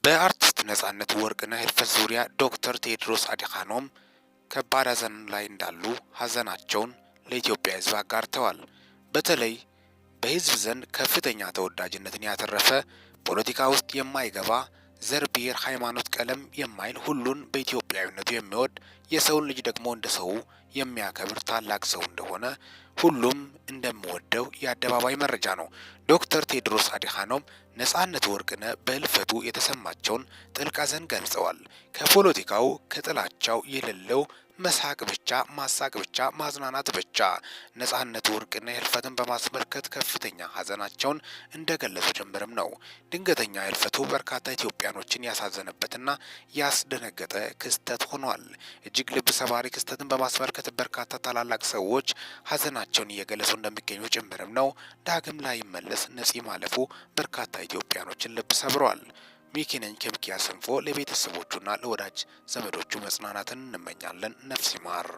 በአርቲስት ነጻነት ወርቅነህ ህልፈት ዙሪያ ዶክተር ቴድሮስ አድሃኖም ከባድ ሐዘን ላይ እንዳሉ ሐዘናቸውን ለኢትዮጵያ ህዝብ አጋርተዋል። በተለይ በህዝብ ዘንድ ከፍተኛ ተወዳጅነትን ያተረፈ ፖለቲካ ውስጥ የማይገባ ዘር፣ ብሔር፣ ሃይማኖት፣ ቀለም የማይል ሁሉን በኢትዮጵያዊነቱ የሚወድ የሰውን ልጅ ደግሞ እንደ ሰው የሚያከብር ታላቅ ሰው እንደሆነ ሁሉም እንደሚወደው የአደባባይ መረጃ ነው። ዶክተር ቴድሮስ አድሃኖም ነጻነት ወርቅነህ በህልፈቱ የተሰማቸውን ጥልቅ ሐዘን ገልጸዋል። ከፖለቲካው ከጥላቻው የሌለው መሳቅ ብቻ፣ ማሳቅ ብቻ፣ ማዝናናት ብቻ። ነጻነት ወርቅነህ ህልፈትን በማስመልከት ከፍተኛ ሐዘናቸውን እንደገለጹ ጭምርም ነው። ድንገተኛ ህልፈቱ በርካታ ኢትዮጵያኖችን ያሳዘነበትና ያስደነገጠ ክስተት ሆኗል። እጅግ ልብ ሰባሪ ክስተትን በማስመልከት በርካታ ታላላቅ ሰዎች ሐዘናቸውን እየገለጹ እንደሚገኙ ጭምርም ነው። ዳግም ላይ መለስ ነፂ ማለፉ በርካታ ኢትዮጵያኖችን ልብ ሰብሯል። ሚኪ ነኝ ከሚኪያስ ኢንፎ። ለቤተሰቦቹና ለወዳጅ ዘመዶቹ መጽናናትን እንመኛለን። ነፍስ ይማር።